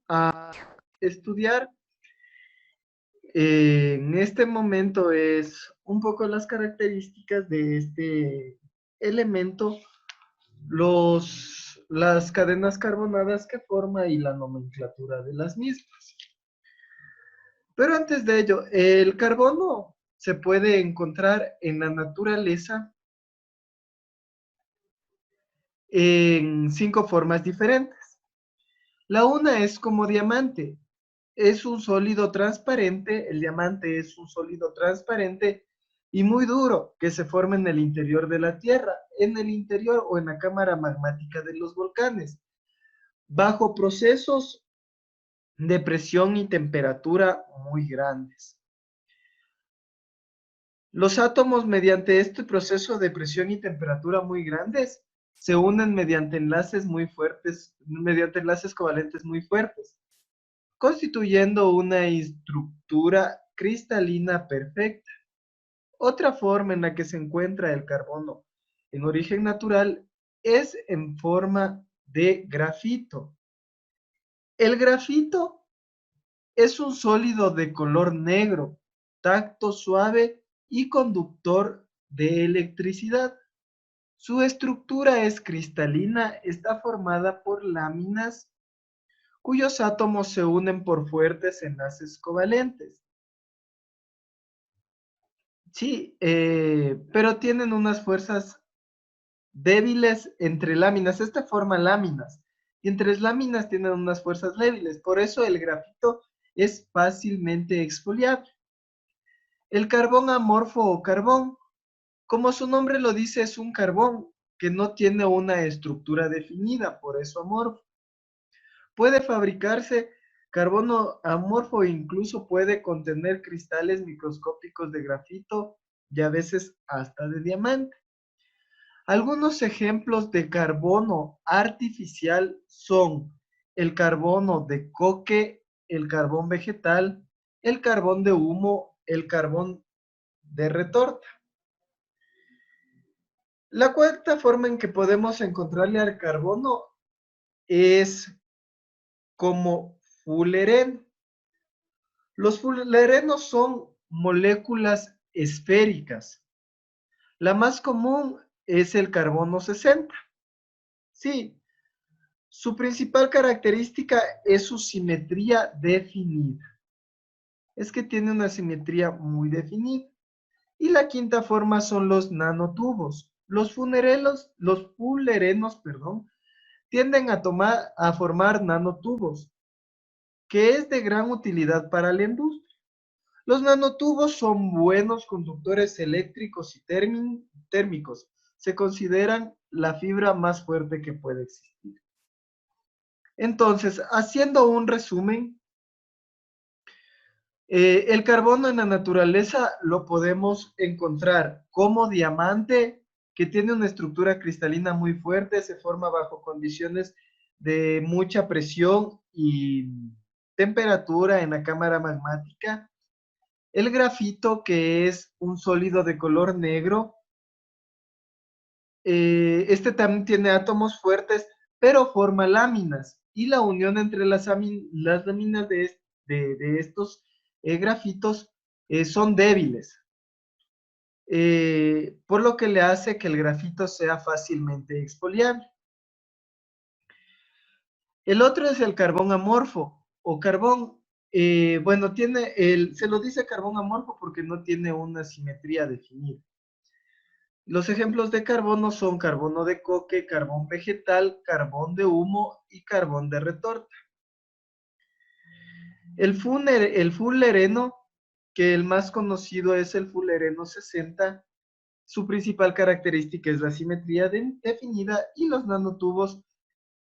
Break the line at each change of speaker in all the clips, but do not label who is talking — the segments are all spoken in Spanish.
a estudiar en este momento es un poco las características de este elemento, las cadenas carbonadas que forma y la nomenclatura de las mismas. Pero antes de ello, el carbono se puede encontrar en la naturaleza en 5 formas diferentes. La una es como diamante. Es un sólido transparente, el diamante es un sólido transparente y muy duro que se forma en el interior de la Tierra, en el interior o en la cámara magmática de los volcanes, bajo procesos de presión y temperatura muy grandes. Los átomos mediante este proceso de presión y temperatura muy grandes se unen mediante enlaces muy fuertes, mediante enlaces covalentes muy fuertes, constituyendo una estructura cristalina perfecta. Otra forma en la que se encuentra el carbono en origen natural es en forma de grafito. El grafito es un sólido de color negro, tacto suave y conductor de electricidad. Su estructura es cristalina, está formada por láminas cuyos átomos se unen por fuertes enlaces covalentes. Sí, pero tienen unas fuerzas débiles entre láminas. Esta forma láminas. Y entre láminas tienen unas fuerzas débiles. Por eso el grafito es fácilmente exfoliable. El carbón amorfo o carbón, como su nombre lo dice, es un carbón que no tiene una estructura definida, por eso amorfo. Puede fabricarse carbono amorfo e incluso puede contener cristales microscópicos de grafito y a veces hasta de diamante. Algunos ejemplos de carbono artificial son el carbono de coque, el carbón vegetal, el carbón de humo, el carbón de retorta. La cuarta forma en que podemos encontrarle al carbono es como fullereno. Los fullerenos son moléculas esféricas. La más común es el carbono 60. Sí, su principal característica es su simetría definida. Es que tiene una simetría muy definida. Y la quinta forma son los nanotubos. Los fullerenos, perdón, tienden a formar nanotubos, que es de gran utilidad para la industria. Los nanotubos son buenos conductores eléctricos y térmicos. Se consideran la fibra más fuerte que puede existir. Entonces, haciendo un resumen, el carbono en la naturaleza lo podemos encontrar como diamante, que tiene una estructura cristalina muy fuerte, se forma bajo condiciones de mucha presión y temperatura en la cámara magmática. El grafito, que es un sólido de color negro, este también tiene átomos fuertes, pero forma láminas. Y la unión entre las láminas de estos grafitos son débiles, por lo que le hace que el grafito sea fácilmente exfoliable. El otro es el carbón amorfo o carbón. Bueno, se lo dice carbón amorfo porque no tiene una simetría definida. Los ejemplos de carbono son carbono de coque, carbón vegetal, carbón de humo y carbón de retorta. El fullereno, que el más conocido es el fullereno 60, su principal característica es la simetría definida y los nanotubos,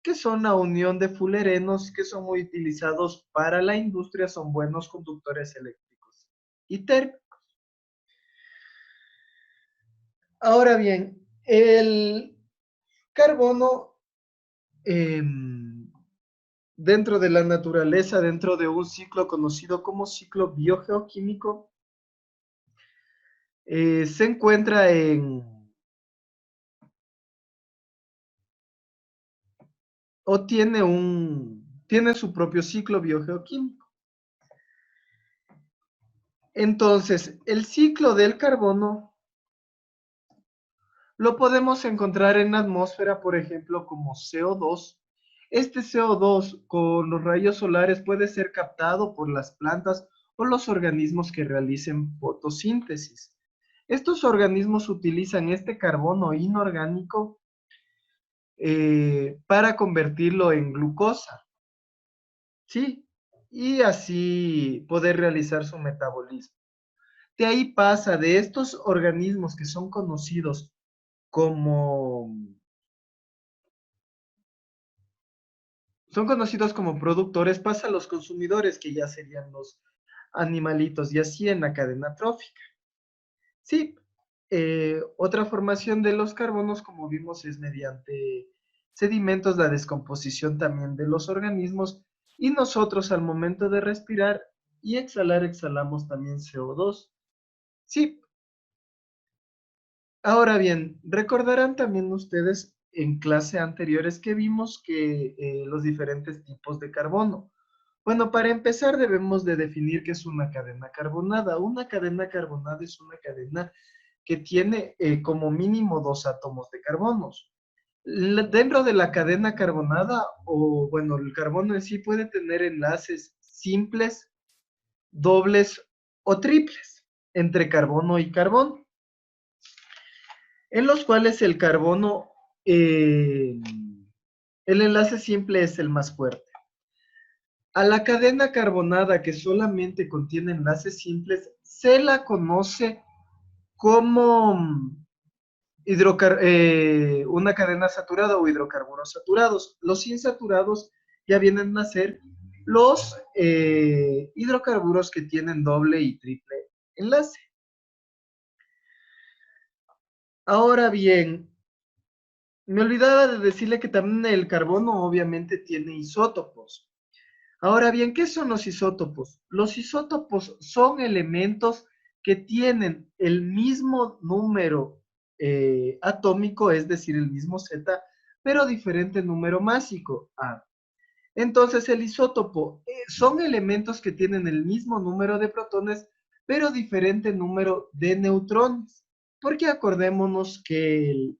que son la unión de fullerenos que son muy utilizados para la industria, son buenos conductores eléctricos y térmicos. Ahora bien, el carbono eh, dentro de la naturaleza, dentro de un ciclo conocido como ciclo biogeoquímico, se encuentra o tienen su propio ciclo biogeoquímico. Entonces, el ciclo del carbono lo podemos encontrar en la atmósfera, por ejemplo, como CO2. Este CO2 con los rayos solares puede ser captado por las plantas o los organismos que realicen fotosíntesis. Estos organismos utilizan este carbono inorgánico para convertirlo en glucosa, ¿sí? Y así poder realizar su metabolismo. De ahí pasa de estos organismos que como, son conocidos como productores, pasa a los consumidores, que ya serían los animalitos, y así en la cadena trófica. Sí, otra formación de los carbonos, como vimos, es mediante sedimentos, la descomposición también de los organismos, y nosotros al momento de respirar y exhalar, exhalamos también CO2. Sí, ahora bien, recordarán también ustedes en clase anteriores que vimos que los diferentes tipos de carbono. Bueno, para empezar debemos de definir qué es una cadena carbonada. Una cadena carbonada es una cadena que tiene como mínimo dos átomos de carbonos. Dentro de la cadena carbonada, o bueno, el carbono en sí puede tener enlaces simples, dobles o triples entre carbono y carbono, en los cuales eh, el enlace simple es el más fuerte. A la cadena carbonada que solamente contiene enlaces simples se la conoce como una cadena saturada o hidrocarburos saturados. Los insaturados ya vienen a ser los hidrocarburos que tienen doble y triple enlace. Ahora bien, me olvidaba de decirle que también el carbono obviamente tiene isótopos. Ahora bien, ¿qué son los isótopos? Los isótopos son elementos que tienen el mismo número atómico, es decir, el mismo Z, pero diferente número másico, A. Entonces, el isótopo son elementos que tienen el mismo número de protones, pero diferente número de neutrones. Porque acordémonos que el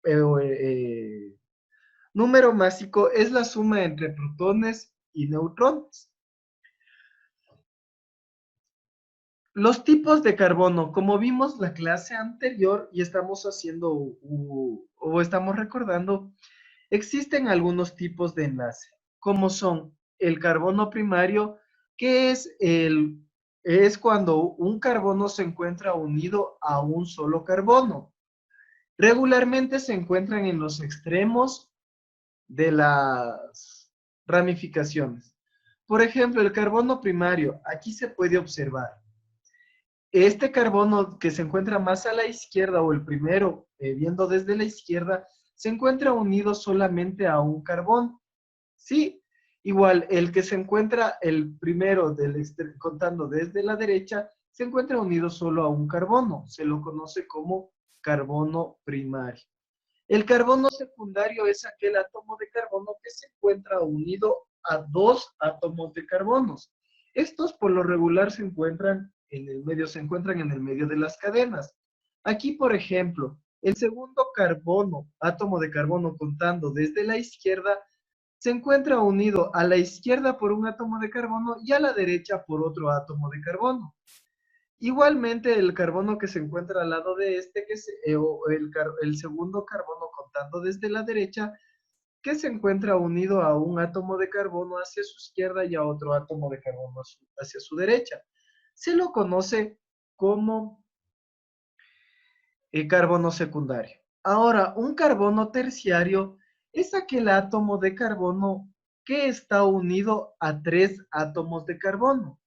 eh, eh, número másico es la suma entre protones y neutrones. Los tipos de carbono, como vimos la clase anterior y estamos haciendo o estamos recordando, existen algunos tipos de enlace, como son el carbono primario, que es cuando un carbono se encuentra unido a un solo carbono. Regularmente se encuentran en los extremos de las ramificaciones. Por ejemplo, el carbono primario, aquí se puede observar. Este carbono que se encuentra más a la izquierda, o el primero, viendo desde la izquierda, se encuentra unido solamente a un carbón. Sí, igual el que se encuentra el primero contando desde la derecha, se encuentra unido solo a un carbono. Se lo conoce como carbono primario. El carbono secundario es aquel átomo de carbono que se encuentra unido a dos átomos de carbonos. Estos por lo regular se encuentran en el medio de las cadenas. Aquí, por ejemplo, el segundo carbono, átomo de carbono contando desde la izquierda, se encuentra unido a la izquierda por un átomo de carbono y a la derecha por otro átomo de carbono. Igualmente, el carbono que se encuentra al lado de este, el segundo carbono contando desde la derecha, que se encuentra unido a un átomo de carbono hacia su izquierda y a otro átomo de carbono hacia su derecha. Se lo conoce como el carbono secundario. Ahora, un carbono terciario es aquel átomo de carbono que está unido a tres átomos de carbono.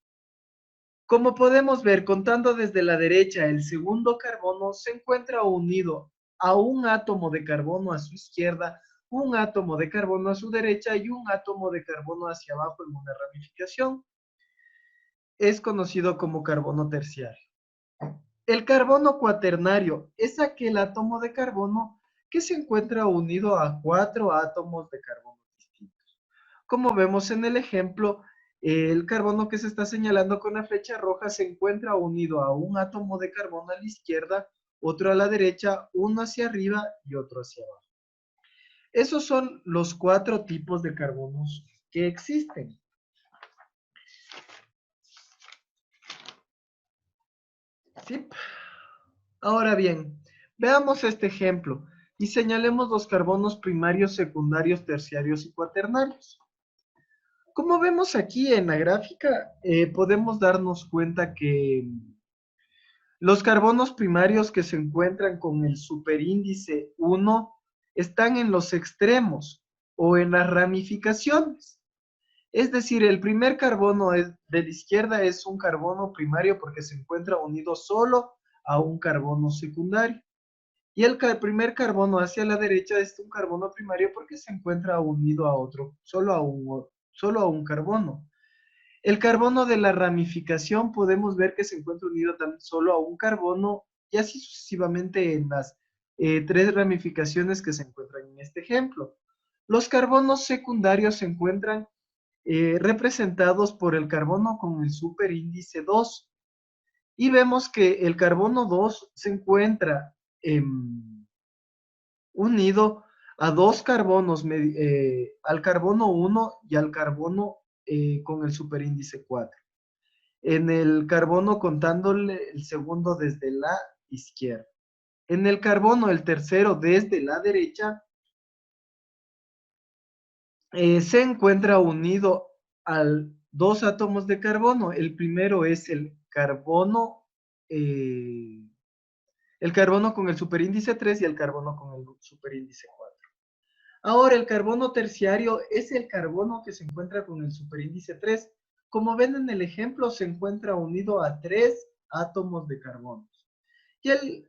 Como podemos ver, contando desde la derecha, el segundo carbono se encuentra unido a un átomo de carbono a su izquierda, un átomo de carbono a su derecha y un átomo de carbono hacia abajo en una ramificación. Es conocido como carbono terciario. El carbono cuaternario es aquel átomo de carbono que se encuentra unido a cuatro átomos de carbono distintos. Como vemos en el ejemplo, el carbono que se está señalando con la flecha roja se encuentra unido a un átomo de carbono a la izquierda, otro a la derecha, uno hacia arriba y otro hacia abajo. Esos son los 4 tipos de carbonos que existen. ¿Sí? Ahora bien, veamos este ejemplo y señalemos los carbonos primarios, secundarios, terciarios y cuaternarios. Como vemos aquí en la gráfica, podemos darnos cuenta que los carbonos primarios que se encuentran con el superíndice 1 están en los extremos o en las ramificaciones. Es decir, el primer carbono de la izquierda es un carbono primario porque se encuentra unido solo a un carbono secundario. Y el primer carbono hacia la derecha es un carbono primario porque se encuentra unido a otro, solo a un carbono. El carbono de la ramificación podemos ver que se encuentra unido también solo a un carbono y así sucesivamente en las 3 ramificaciones que se encuentran en este ejemplo. Los carbonos secundarios se encuentran representados por el carbono con el superíndice 2 y vemos que el carbono 2 se encuentra unido a 2 carbonos, al carbono 1 y al carbono con el superíndice 4. En el carbono contándole el segundo desde la izquierda. En el carbono, el tercero desde la derecha, se encuentra unido a 2 átomos de carbono. El primero es el carbono con el superíndice 3 y el carbono con el superíndice 4. Ahora, el carbono terciario es el carbono que se encuentra con el superíndice 3. Como ven en el ejemplo, se encuentra unido a 3 átomos de carbono. Y el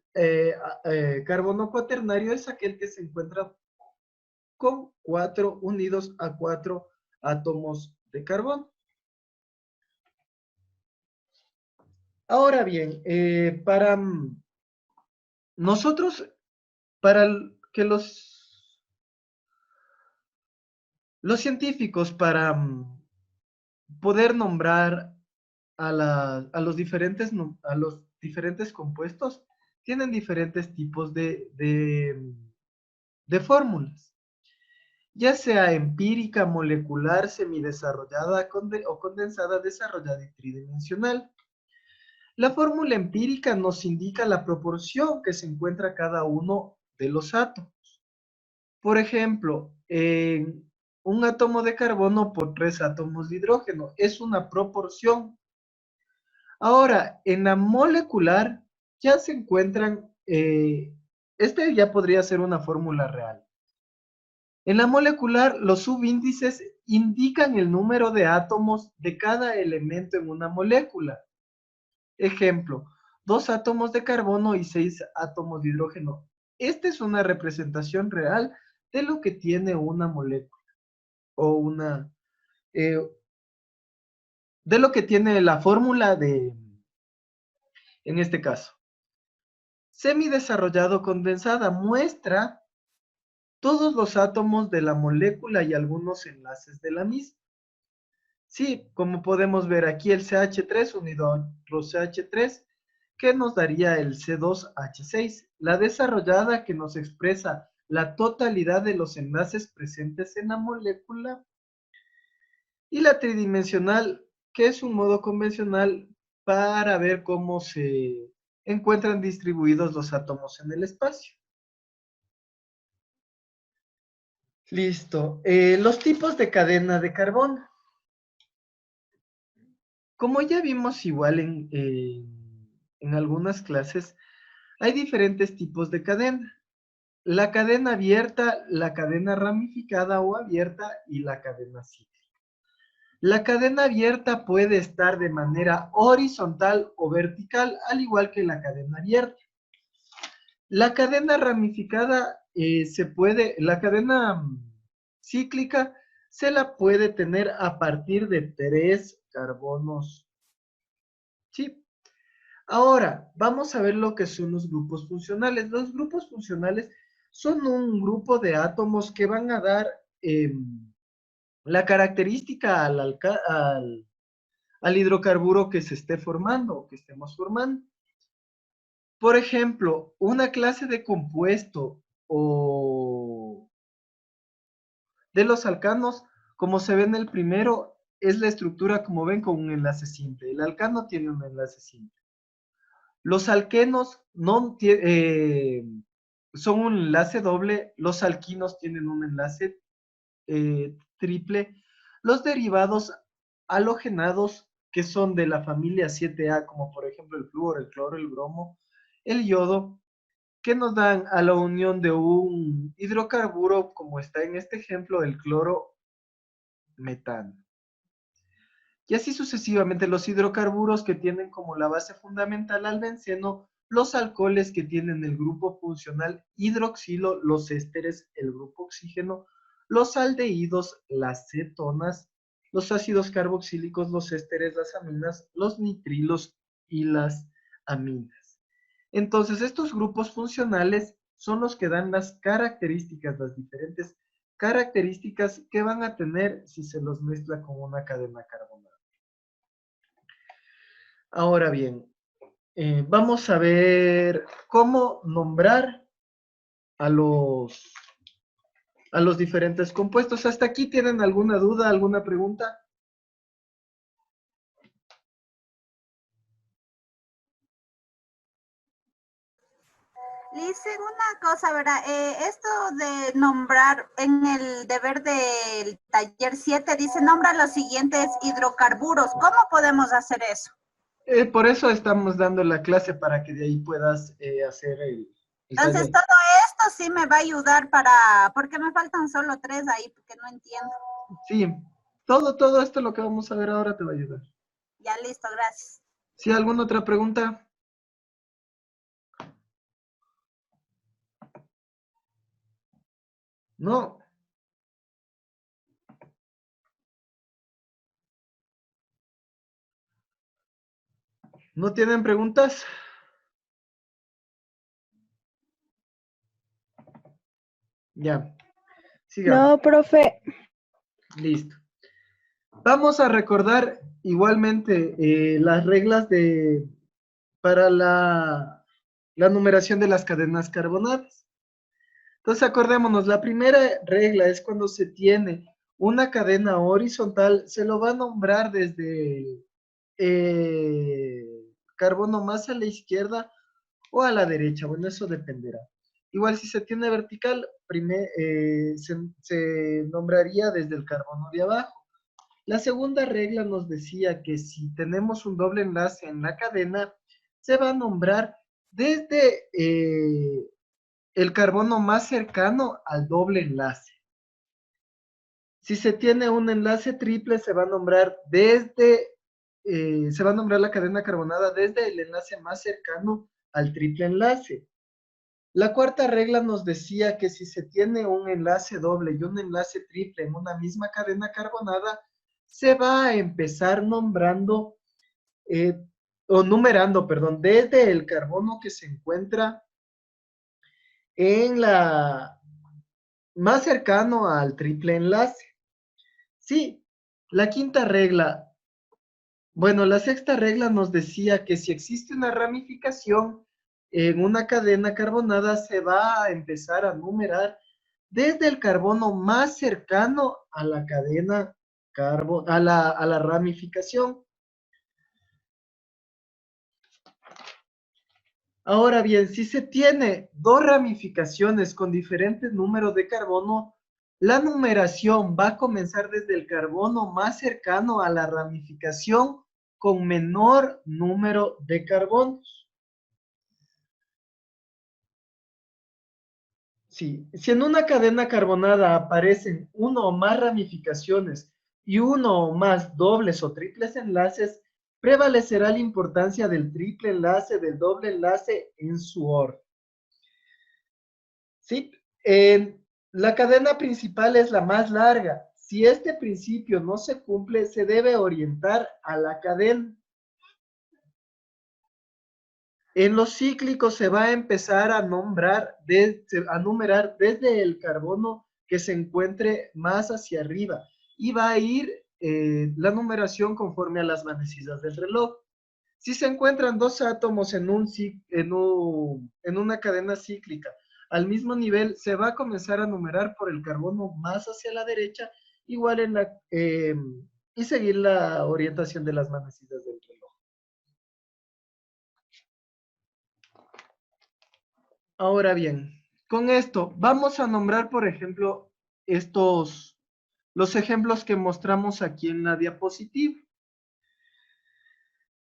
carbono cuaternario es aquel que se encuentra con 4 unidos a 4 átomos de carbono. Ahora bien, para nosotros, para que los científicos, para poder nombrar a los diferentes compuestos, tienen diferentes tipos de fórmulas, ya sea empírica, molecular, semidesarrollada o condensada, desarrollada y tridimensional. La fórmula empírica nos indica la proporción que se encuentra cada uno de los átomos. Por ejemplo, un átomo de carbono por 3 átomos de hidrógeno es una proporción. Ahora, en la molecular ya se encuentran, este ya podría ser una fórmula real. En la molecular, los subíndices indican el número de átomos de cada elemento en una molécula. Ejemplo, 2 átomos de carbono y 6 átomos de hidrógeno. Esta es una representación real de lo que tiene una molécula o de lo que tiene la fórmula en este caso. Semidesarrollado condensada muestra todos los átomos de la molécula y algunos enlaces de la misma. Sí, como podemos ver aquí el CH3 unido a otro CH3, que nos daría el C2H6. La desarrollada que nos expresa la totalidad de los enlaces presentes en la molécula. Y la tridimensional, que es un modo convencional para ver cómo se encuentran distribuidos los átomos en el espacio. Listo. Los tipos de cadena de carbono. Como ya vimos igual en algunas clases, hay diferentes tipos de cadena. La cadena abierta, la cadena ramificada o abierta y la cadena cíclica. La cadena abierta puede estar de manera horizontal o vertical, al igual que la cadena abierta. La cadena ramificada la cadena cíclica se la puede tener a partir de 3 carbonos. ¿Sí? Ahora, vamos a ver lo que son los grupos funcionales. Los grupos funcionales son un grupo de átomos que van a dar la característica al hidrocarburo que se esté formando o que estemos formando. Por ejemplo, una clase de compuesto o de los alcanos, como se ve en el primero, es la estructura, como ven, con un enlace simple. El alcano tiene un enlace simple. Los alquenos no son un enlace doble, los alquinos tienen un enlace triple. Los derivados halogenados, que son de la familia 7A, como por ejemplo el flúor, el cloro, el bromo, el yodo, que nos dan a la unión de un hidrocarburo, como está en este ejemplo, el cloro metano. Y así sucesivamente los hidrocarburos que tienen como la base fundamental al benceno, los alcoholes que tienen el grupo funcional hidroxilo, los ésteres, el grupo oxígeno, los aldehídos, las cetonas, los ácidos carboxílicos, los ésteres, las aminas, los nitrilos y las aminas. Entonces, estos grupos funcionales son los que dan las características, las diferentes características que van a tener si se los mezcla con una cadena carbonada. Ahora bien, vamos a ver cómo nombrar a los diferentes compuestos. ¿Hasta aquí tienen alguna duda, alguna pregunta?
Dicen una cosa, ¿verdad? Esto de nombrar en el deber del taller 7 dice nombra los siguientes hidrocarburos. ¿Cómo podemos hacer eso?
Por eso estamos dando la clase para que de ahí puedas hacer el
Entonces,
taller.
todo esto sí me va a ayudar porque me faltan solo 3 ahí, porque no entiendo.
Sí, todo esto lo que vamos a ver ahora te va a ayudar.
Ya listo, gracias.
¿Sí, alguna otra pregunta? No. ¿No tienen preguntas? Ya, sigamos.
No, profe.
Listo. Vamos a recordar igualmente las reglas para la numeración de las cadenas carbonadas. Entonces, acordémonos, la primera regla es cuando se tiene una cadena horizontal, se lo va a nombrar desde carbono más a la izquierda o a la derecha. Bueno, eso dependerá. Igual si se tiene vertical, se nombraría desde el carbono de abajo. La segunda regla nos decía que si tenemos un doble enlace en la cadena, se va a nombrar desde el carbono más cercano al doble enlace. Si se tiene un enlace triple, se va a nombrar se va a nombrar la cadena carbonada desde el enlace más cercano al triple enlace. La cuarta regla nos decía que si se tiene un enlace doble y un enlace triple en una misma cadena carbonada, se va a empezar nombrando o numerando, perdón, desde el carbono que se encuentra en la más cercano al triple enlace. Sí, la quinta regla, bueno, la sexta regla nos decía que si existe una ramificación en una cadena carbonada, se va a empezar a numerar desde el carbono más cercano a la cadena a la ramificación. Ahora bien, si se tiene dos ramificaciones con diferentes números de carbono, la numeración va a comenzar desde el carbono más cercano a la ramificación con menor número de carbonos. Sí, si en una cadena carbonada aparecen uno o más ramificaciones y uno o más dobles o triples enlaces, prevalecerá la importancia del triple enlace, del doble enlace en su orden. ¿Sí? La cadena principal es la más larga. Si este principio no se cumple, se debe orientar a la cadena. En los cíclicos se va a empezar a numerar desde el carbono que se encuentre más hacia arriba. y va a ir la numeración conforme a las manecillas del reloj. Si se encuentran dos átomos en una cadena cíclica al mismo nivel, se va a comenzar a numerar por el carbono más hacia la derecha, igual y seguir la orientación de las manecillas del reloj. Ahora bien, con esto vamos a nombrar, por ejemplo, los ejemplos que mostramos aquí en la diapositiva.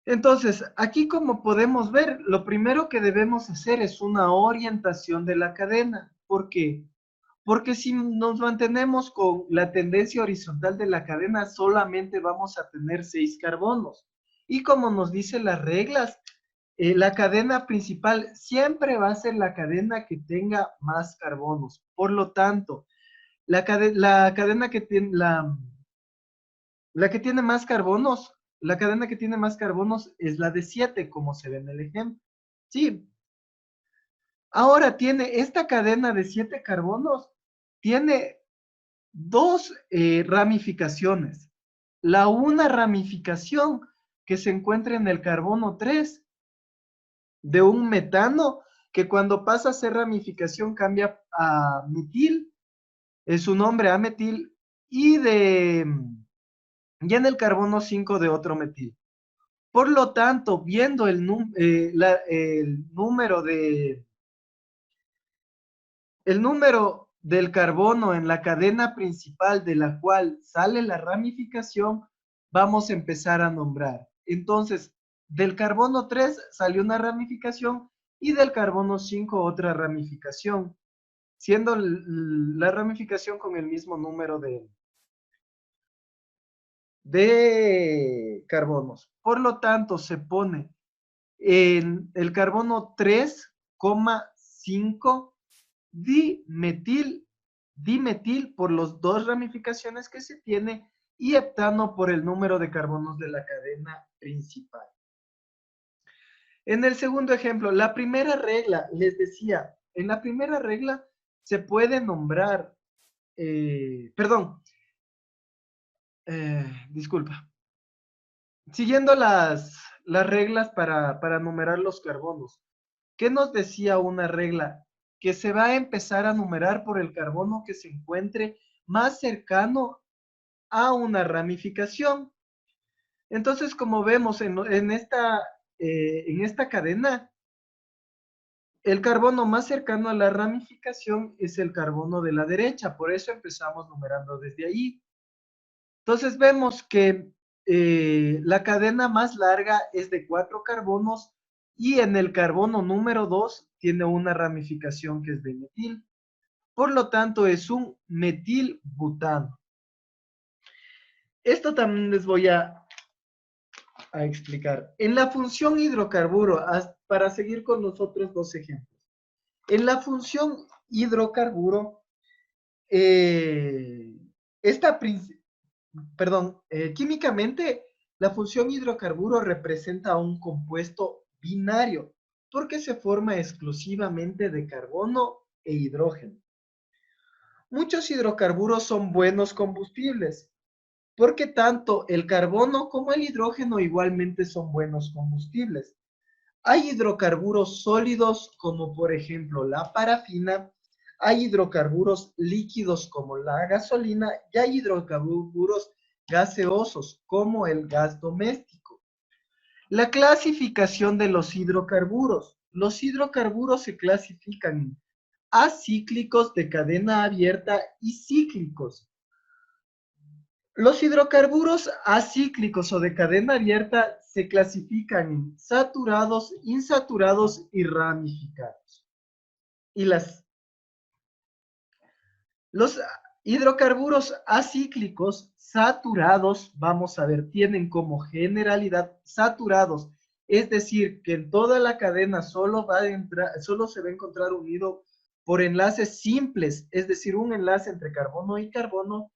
Entonces, aquí como podemos ver, lo primero que debemos hacer es una orientación de la cadena. ¿Por qué? Porque si nos mantenemos con la tendencia horizontal de la cadena, solamente vamos a tener 6 carbonos. Y como nos dicen las reglas, la cadena principal siempre va a ser la cadena que tenga más carbonos. Por lo tanto, la cadena que tiene la que tiene más carbonos, la cadena que tiene más carbonos es la de 7, como se ve en el ejemplo. Sí. Ahora tiene esta cadena de 7 carbonos, tiene dos ramificaciones. Una ramificación que se encuentra en el carbono 3 de un metano, que cuando pasa a ser ramificación cambia a metil, es su nombre ametil, y en el carbono 5 de otro metil. Por lo tanto, viendo el número del carbono en la cadena principal de la cual sale la ramificación, vamos a empezar a nombrar. Entonces, del carbono 3 salió una ramificación y del carbono 5 otra ramificación, siendo la ramificación con el mismo número de carbonos. Por lo tanto, se pone en el carbono 3,5 dimetil por las dos ramificaciones que se tiene y heptano por el número de carbonos de la cadena principal. En el segundo ejemplo, la primera regla, les decía, en la primera regla se puede nombrar, disculpa, siguiendo las reglas para numerar los carbonos. ¿Qué nos decía una regla? Que se va a empezar a numerar por el carbono que se encuentre más cercano a una ramificación. Entonces, como vemos en esta cadena, el carbono más cercano a la ramificación es el carbono de la derecha, por eso empezamos numerando desde ahí. Entonces vemos que la cadena más larga es de 4 carbonos y en el carbono número 2 tiene una ramificación que es de metil. Por lo tanto, es un metilbutano. Esto también les voy a explicar. En la función hidrocarburo, para seguir con los otros dos ejemplos. En la función hidrocarburo, químicamente, la función hidrocarburo representa un compuesto binario porque se forma exclusivamente de carbono e hidrógeno. Muchos hidrocarburos son buenos combustibles porque tanto el carbono como el hidrógeno igualmente son buenos combustibles. Hay hidrocarburos sólidos como por ejemplo la parafina, hay hidrocarburos líquidos como la gasolina y hay hidrocarburos gaseosos como el gas doméstico. La clasificación de los hidrocarburos. Los hidrocarburos se clasifican en acíclicos de cadena abierta y cíclicos. Los hidrocarburos acíclicos o de cadena abierta se clasifican en saturados, insaturados y ramificados. Los hidrocarburos acíclicos saturados, vamos a ver, tienen como generalidad saturados, es decir, que en toda la cadena solo se va a encontrar unido por enlaces simples, es decir, un enlace entre carbono y carbono.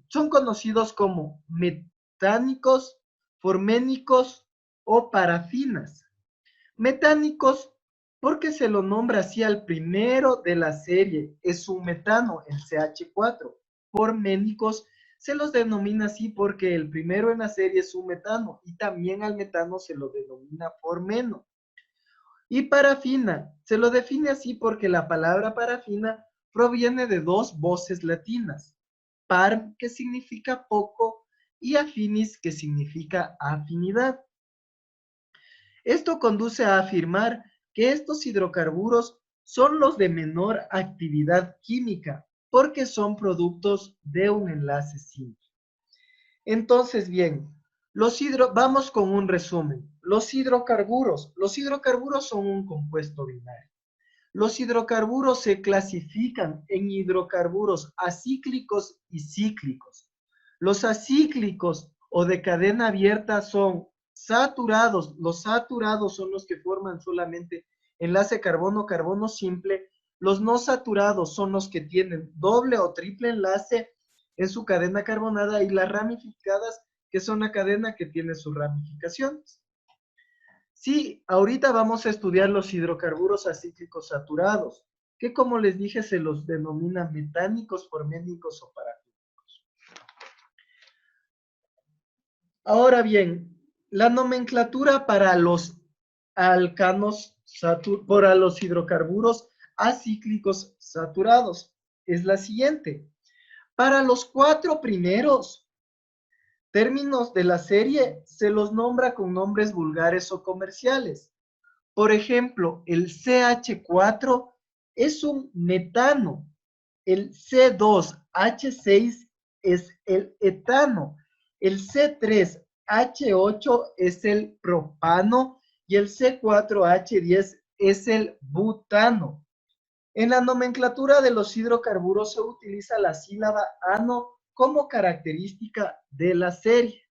Son conocidos como metánicos, forménicos o parafinas. Metánicos porque se lo nombra así al primero de la serie, es un metano, el CH4. Forménicos se los denomina así porque el primero en la serie es un metano y también al metano se lo denomina formeno. Y parafina se lo define así porque la palabra parafina proviene de dos voces latinas, par, que significa poco, y afinis, que significa afinidad. Esto conduce a afirmar que estos hidrocarburos son los de menor actividad química, porque son productos de un enlace simple. Entonces, bien, vamos con un resumen. Los hidrocarburos son un compuesto binario. Los hidrocarburos se clasifican en hidrocarburos acíclicos y cíclicos. Los acíclicos o de cadena abierta son saturados. Los saturados son los que forman solamente enlace carbono-carbono simple. Los no saturados son los que tienen doble o triple enlace en su cadena carbonada, y las ramificadas, que son la cadena que tiene sus ramificaciones. Sí, ahorita vamos a estudiar los hidrocarburos acíclicos saturados, que como les dije se los denomina metánicos, forménicos o parafínicos. Ahora bien, la nomenclatura para los para los hidrocarburos acíclicos saturados es la siguiente. Para los 4 primeros términos de la serie se los nombra con nombres vulgares o comerciales. Por ejemplo, el CH4 es un metano, el C2H6 es el etano, el C3H8 es el propano y el C4H10 es el butano. En la nomenclatura de los hidrocarburos se utiliza la sílaba ano como característica de la serie.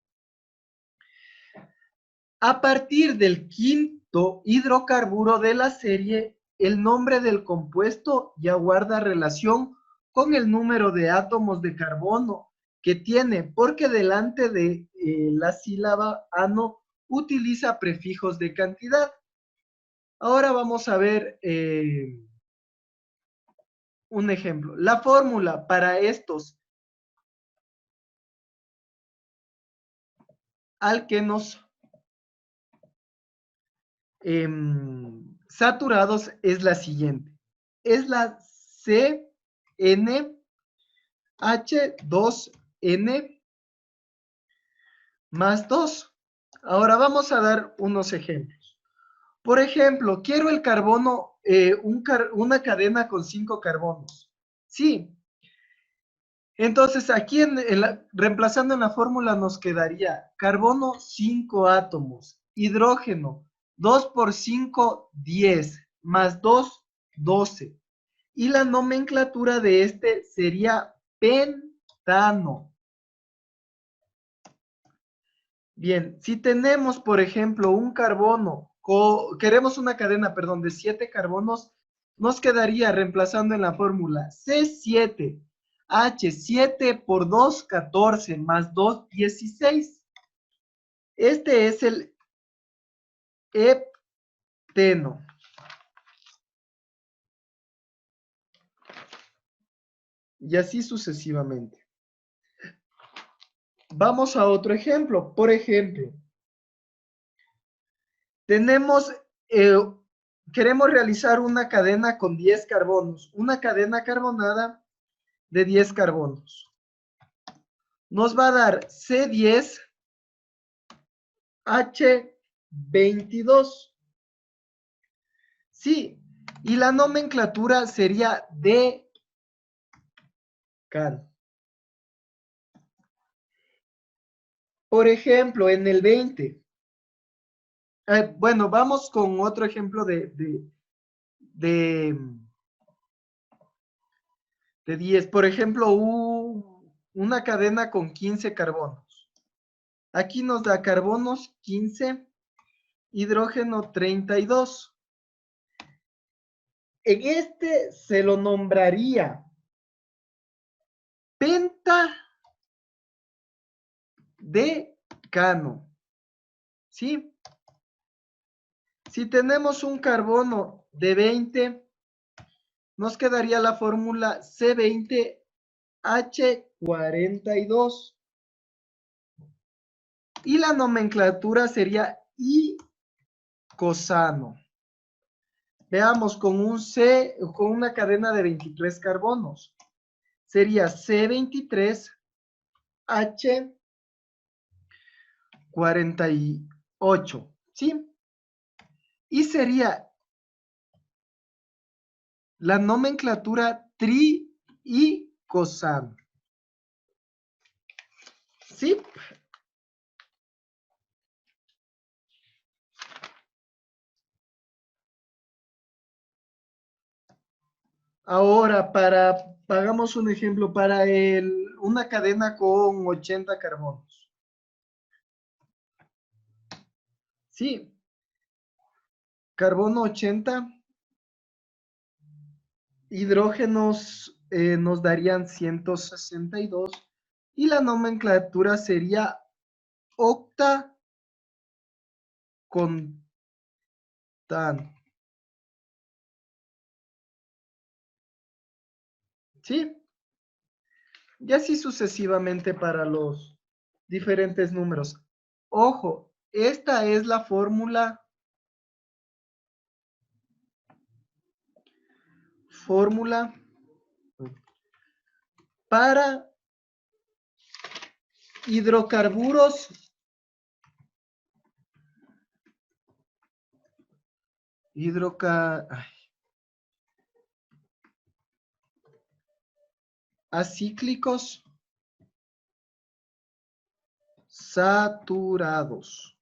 A partir del quinto hidrocarburo de la serie, el nombre del compuesto ya guarda relación con el número de átomos de carbono que tiene, porque delante de la sílaba ano utiliza prefijos de cantidad. Ahora vamos a ver un ejemplo. La fórmula para estos alquenos saturados es la siguiente. Es la CnH2n más 2. Ahora vamos a dar unos ejemplos. Por ejemplo, quiero el carbono, una cadena con 5 carbonos. Sí. Entonces, aquí reemplazando en la fórmula nos quedaría carbono 5 átomos, hidrógeno 2 por 5, 10, más 2, 12. Y la nomenclatura de este sería pentano. Bien, si tenemos, por ejemplo, un carbono, queremos una cadena, perdón, de 7 carbonos, nos quedaría reemplazando en la fórmula C7, H7 por 2, 14, más 2, 16. Este es el hepteno. Y así sucesivamente. Vamos a otro ejemplo. Por ejemplo, queremos realizar una cadena con 10 carbonos, una cadena carbonada de 10 carbonos. Nos va a dar C10, H22. Sí, y la nomenclatura sería decano. Por ejemplo, en el 20. Bueno, vamos con otro ejemplo de 10. Por ejemplo, una cadena con 15 carbonos. Aquí nos da carbonos 15, hidrógeno 32. En este se lo nombraría pentadecano. ¿Sí? Si tenemos un carbono de 20, nos quedaría la fórmula C20H42. Y la nomenclatura sería icosano. Veamos, con una cadena de 23 carbonos. Sería C23H48. ¿Sí? Y sería la nomenclatura triicosano. ¿Sí? Ahora, hagamos un ejemplo para una cadena con 80 carbonos. Sí, carbono 80, hidrógenos nos darían 162 y la nomenclatura sería octacontano. ¿Sí? Y así sucesivamente para los diferentes números. Ojo, esta es la fórmula para hidrocarburos acíclicos saturados.